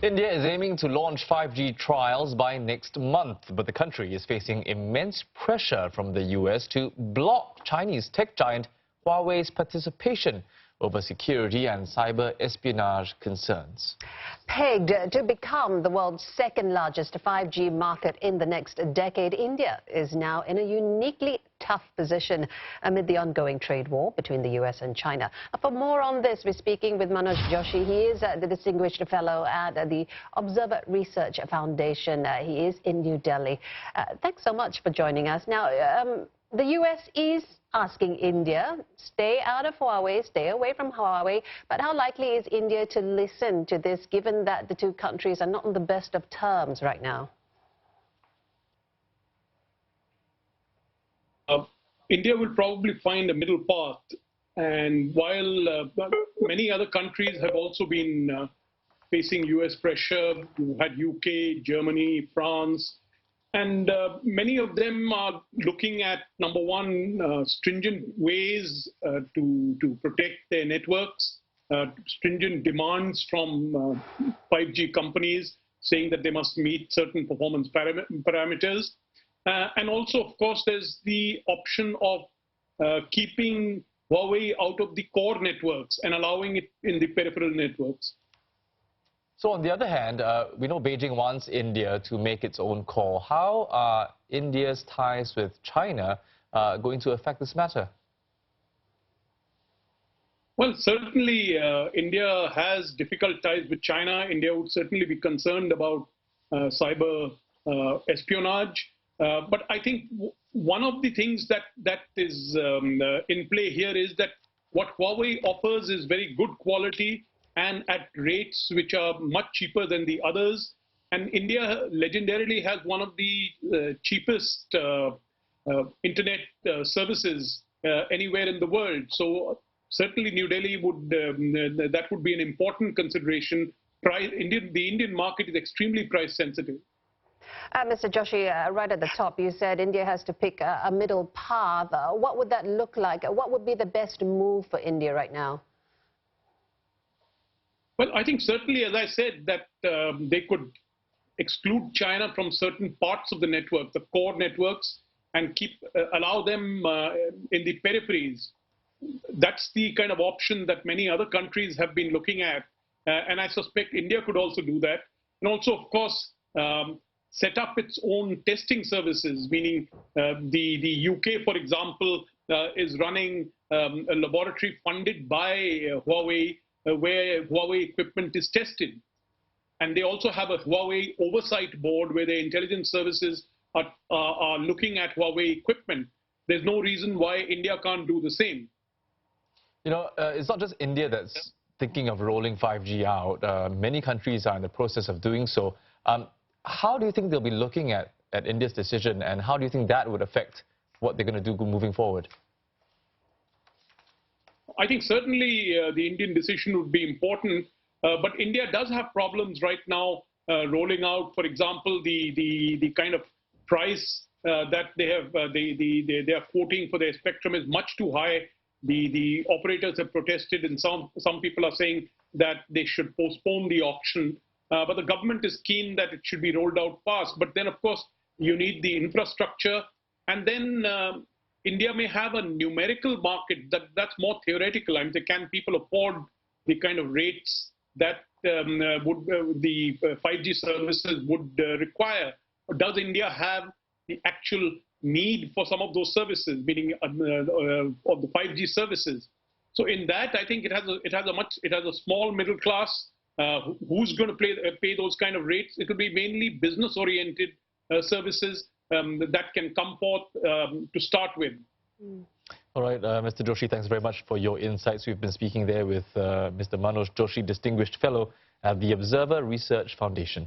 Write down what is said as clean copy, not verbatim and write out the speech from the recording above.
India is aiming to launch 5G trials by next month, but the country is facing immense pressure from the US to block Chinese tech giant Huawei's participation over security and cyber espionage concerns. Pegged to become the world's second largest 5G market in the next decade, India is now in a uniquely tough position amid the ongoing trade war between the US and China. For more on this, we're speaking with Manoj Joshi. He is the Distinguished Fellow at the Observer Research Foundation. He is in New Delhi. Thanks so much for joining us. Now, the US is asking India, stay out of Huawei, stay away from Huawei. But how likely is India to listen to this, given that the two countries are not on the best of terms right now? India will probably find a middle path. And while many other countries have also been facing US pressure, you had UK, Germany, France, and many of them are looking at, number one, stringent ways to protect their networks, stringent demands from 5G companies saying that they must meet certain performance parameters. And also, of course, there's the option of keeping Huawei out of the core networks and allowing it in the peripheral networks. So on the other hand, we know Beijing wants India to make its own call. How are India's ties with China going to affect this matter? Well, certainly India has difficult ties with China. India would certainly be concerned about cyber espionage. But I think one of the things that is in play here is that what Huawei offers is very good quality and at rates which are much cheaper than the others. And India legendarily has one of the cheapest internet services anywhere in the world. So certainly New Delhi would, that would be an important consideration. The Indian market is extremely price sensitive. Mr. Joshi, right at the top, you said India has to pick a middle path. What would that look like? What would be the best move for India right now? Well, I think certainly, as I said, that they could exclude China from certain parts of the network, the core networks, and allow them in the peripheries. That's the kind of option that many other countries have been looking at. And I suspect India could also do that. And also, of course, set up its own testing services, meaning the UK, for example, is running a laboratory funded by Huawei, where Huawei equipment is tested. And they also have a Huawei oversight board where their intelligence services are looking at Huawei equipment. There's no reason why India can't do the same. You know, it's not just India that's thinking of rolling 5G out. Many countries are in the process of doing so. How do you think they'll be looking at India's decision, and how do you think that would affect what they're going to do moving forward? I think certainly the Indian decision would be important, but India does have problems right now rolling out, for example, the kind of price that they are quoting for their spectrum is much too high. The operators have protested, and some people are saying that they should postpone the auction. But the government is keen that it should be rolled out fast. But then, of course, you need the infrastructure. And then India may have a numerical market that's more theoretical. I mean, can people afford the kind of rates that the 5G services would require? Or does India have the actual need for some of those services, meaning of the 5G services? So in that, I think it has a small middle class. Who's going to pay those kind of rates? It will be mainly business-oriented services that can come forth to start with. All right, Mr. Joshi, thanks very much for your insights. We've been speaking there with Mr. Manoj Joshi, Distinguished Fellow at the Observer Research Foundation.